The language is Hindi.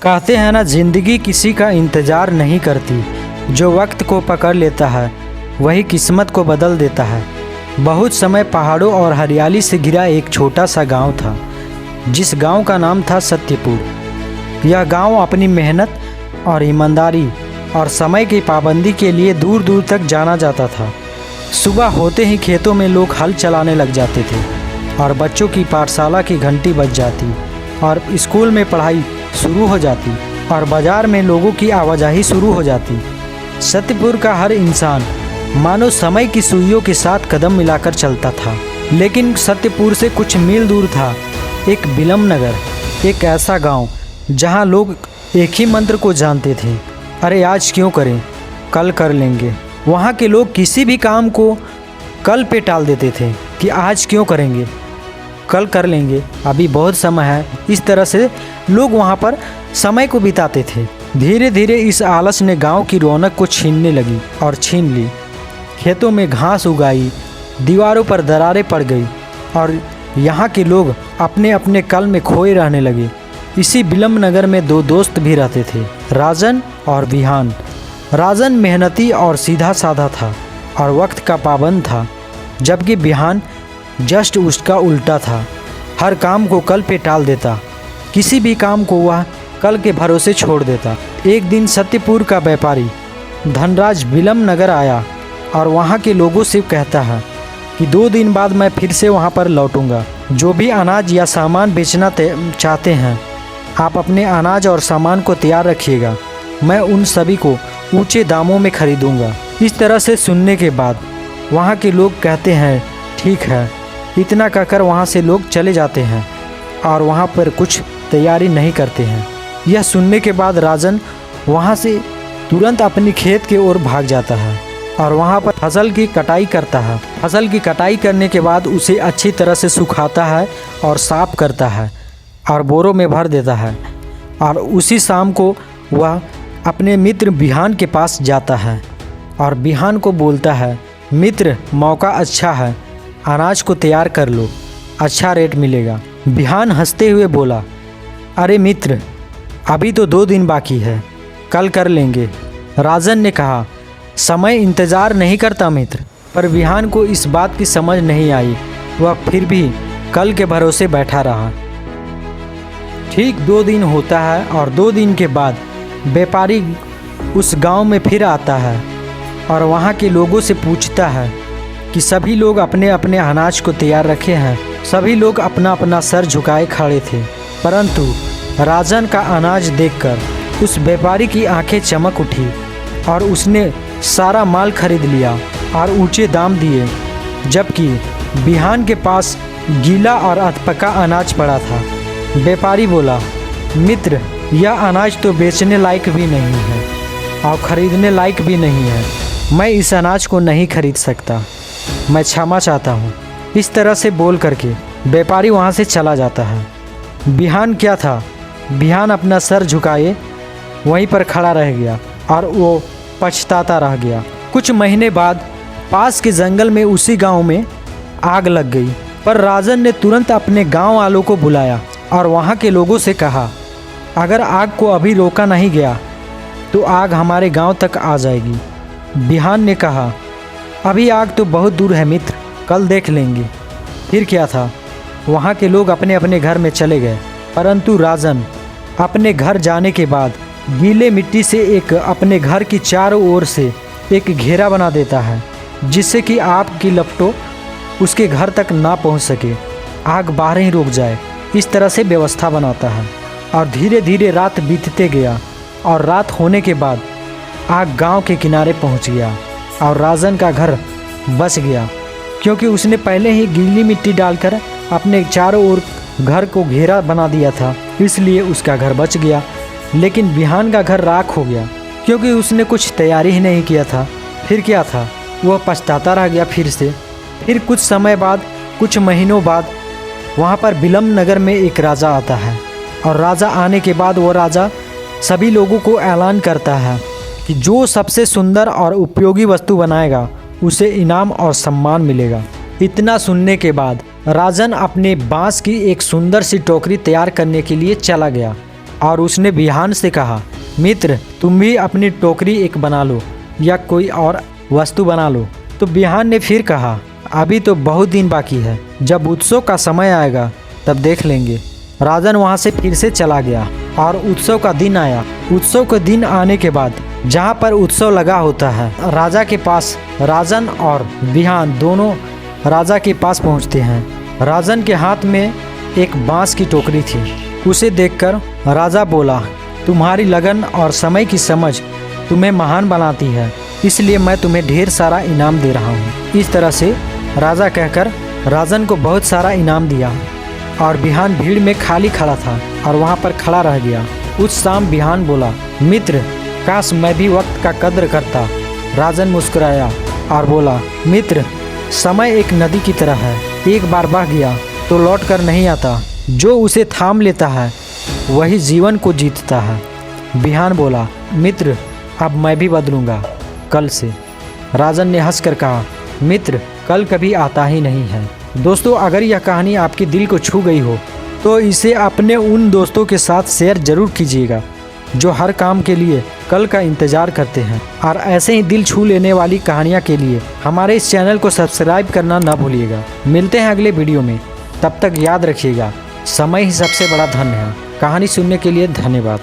कहते हैं ना, जिंदगी किसी का इंतज़ार नहीं करती। जो वक्त को पकड़ लेता है वही किस्मत को बदल देता है। बहुत समय पहाड़ों और हरियाली से घिरा एक छोटा सा गांव था, जिस गांव का नाम था सत्यपुर। यह गांव अपनी मेहनत और ईमानदारी और समय की पाबंदी के लिए दूर दूर तक जाना जाता था। सुबह होते ही खेतों में लोग हल चलाने लग जाते थे और बच्चों की पाठशाला की घंटी बज जाती और स्कूल में पढ़ाई शुरू हो जाती और बाज़ार में लोगों की आवाजाही शुरू हो जाती। सत्यपुर का हर इंसान मानो समय की सुइयों के साथ कदम मिलाकर चलता था। लेकिन सत्यपुर से कुछ मील दूर था एक बिलम नगर, एक ऐसा गांव जहां लोग एक ही मंत्र को जानते थे, अरे आज क्यों करें, कल कर लेंगे। वहां के लोग किसी भी काम को कल पे टाल देते थे कि आज क्यों करेंगे, कल कर लेंगे, अभी बहुत समय है। इस तरह से लोग वहां पर समय को बिताते थे। धीरे धीरे इस आलस ने गांव की रौनक को छीनने लगी और छीन ली। खेतों में घास उगाई, दीवारों पर दरारें पड़ गई और यहाँ के लोग अपने अपने कल में खोए रहने लगे। इसी बिलम नगर में दो दोस्त भी रहते थे, राजन और विहान। राजन मेहनती और सीधा साधा था और वक्त का पाबंद था, जबकि विहान जस्ट उसका उल्टा था। हर काम को कल पे टाल देता, किसी भी काम को वह कल के भरोसे छोड़ देता। एक दिन सत्यपुर का व्यापारी धनराज बिलम नगर आया और वहाँ के लोगों से कहता है कि 2 दिन बाद मैं फिर से वहाँ पर लौटूंगा। जो भी अनाज या सामान बेचना चाहते हैं, आप अपने अनाज और सामान को तैयार रखिएगा, मैं उन सभी को ऊंचे दामों में खरीदूंगा। इस तरह से सुनने के बाद वहाँ के लोग कहते हैं ठीक है। इतना कहकर वहाँ से लोग चले जाते हैं और वहाँ पर कुछ तैयारी नहीं करते हैं। यह सुनने के बाद राजन वहाँ से तुरंत अपनी खेत की ओर भाग जाता है और वहाँ पर फसल की कटाई करता है। फसल की कटाई करने के बाद उसे अच्छी तरह से सुखाता है और साफ करता है और बोरों में भर देता है। और उसी शाम को वह अपने मित्र बिहान के पास जाता है और बिहान को बोलता है, मित्र मौका अच्छा है, अनाज को तैयार कर लो, अच्छा रेट मिलेगा। बिहान हंसते हुए बोला, अरे मित्र अभी तो 2 दिन बाकी है, कल कर लेंगे। राजन ने कहा, समय इंतज़ार नहीं करता मित्र। पर बिहान को इस बात की समझ नहीं आई, वह फिर भी कल के भरोसे बैठा रहा। ठीक 2 दिन होता है और 2 दिन के बाद व्यापारी उस गांव में फिर आता है और वहां के लोगों से पूछता है कि सभी लोग अपने अपने अनाज को तैयार रखे हैं। सभी लोग अपना अपना सर झुकाए खड़े थे, परंतु राजन का अनाज देखकर उस व्यापारी की आंखें चमक उठी और उसने सारा माल खरीद लिया और ऊंचे दाम दिए, जबकि बिहान के पास गीला और अधपका अनाज पड़ा था। व्यापारी बोला, मित्र यह अनाज तो बेचने लायक भी नहीं है और ख़रीदने लायक भी नहीं है, मैं इस अनाज को नहीं खरीद सकता, मैं क्षमा चाहता हूँ। इस तरह से बोल करके व्यापारी वहाँ से चला जाता है। बिहान क्या था, बिहान अपना सर झुकाए वहीं पर खड़ा रह गया और वो पछताता रह गया। कुछ महीने बाद पास के जंगल में उसी गांव में आग लग गई, पर राजन ने तुरंत अपने गांव वालों को बुलाया और वहां के लोगों से कहा, अगर आग को अभी रोका नहीं गया तो आग हमारे गांव तक आ जाएगी। बिहान ने कहा, अभी आग तो बहुत दूर है मित्र, कल देख लेंगे। फिर क्या था, वहां के लोग अपने अपने घर में चले गए, परंतु राजन अपने घर जाने के बाद गीले मिट्टी से अपने घर की चारों ओर से एक घेरा बना देता है, जिससे कि आग की लपटों उसके घर तक ना पहुंच सके, आग बाहर ही रुक जाए। इस तरह से व्यवस्था बनाता है और धीरे धीरे रात बीतते गया और रात होने के बाद आग गांव के किनारे पहुंच गया और राजन का घर बच गया, क्योंकि उसने पहले ही गीली मिट्टी डालकर अपने चारों ओर घर को घेरा बना दिया था, इसलिए उसका घर बच गया। लेकिन बिहान का घर राख हो गया, क्योंकि उसने कुछ तैयारी ही नहीं किया था। फिर क्या था, वह पछताता रह गया। फिर कुछ समय बाद, कुछ महीनों बाद वहाँ पर बिलम नगर में एक राजा आता है और राजा आने के बाद वो राजा सभी लोगों को ऐलान करता है कि जो सबसे सुंदर और उपयोगी वस्तु बनाएगा उसे इनाम और सम्मान मिलेगा। इतना सुनने के बाद राजन अपने बांस की एक सुंदर सी टोकरी तैयार करने के लिए चला गया और उसने बिहान से कहा, मित्र तुम भी अपनी टोकरी एक बना लो या कोई और वस्तु बना लो। तो बिहान ने फिर कहा, अभी तो बहुत दिन बाकी है, जब उत्सव का समय आएगा तब देख लेंगे। राजन वहाँ से फिर से चला गया और उत्सव का दिन आया। उत्सव के दिन आने के बाद जहाँ पर उत्सव लगा होता है, राजा के पास राजन और बिहान दोनों राजा के पास पहुँचते हैं। राजन के हाथ में एक बांस की टोकरी थी। उसे देखकर राजा बोला, तुम्हारी लगन और समय की समझ तुम्हें महान बनाती है, इसलिए मैं तुम्हें ढेर सारा इनाम दे रहा हूँ। इस तरह से राजा कहकर राजन को बहुत सारा इनाम दिया और बिहान भीड़ में खाली खड़ा था और वहाँ पर खड़ा रह गया। उस शाम बिहान बोला, मित्र काश मैं भी वक्त का कद्र करता। राजन मुस्कुराया और बोला, मित्र समय एक नदी की तरह है, एक बार बह गया तो लौट कर नहीं आता। जो उसे थाम लेता है वही जीवन को जीतता है। बिहान बोला, मित्र अब मैं भी बदलूंगा कल से। राजन ने हंसकर कहा, मित्र कल कभी आता ही नहीं है। दोस्तों, अगर यह कहानी आपके दिल को छू गई हो तो इसे अपने उन दोस्तों के साथ शेयर जरूर कीजिएगा जो हर काम के लिए कल का इंतज़ार करते हैं। और ऐसे ही दिल छू लेने वाली कहानियाँ के लिए हमारे इस चैनल को सब्सक्राइब करना ना भूलिएगा। मिलते हैं अगले वीडियो में, तब तक याद रखिएगा समय ही सबसे बड़ा धन है। कहानी सुनने के लिए धन्यवाद।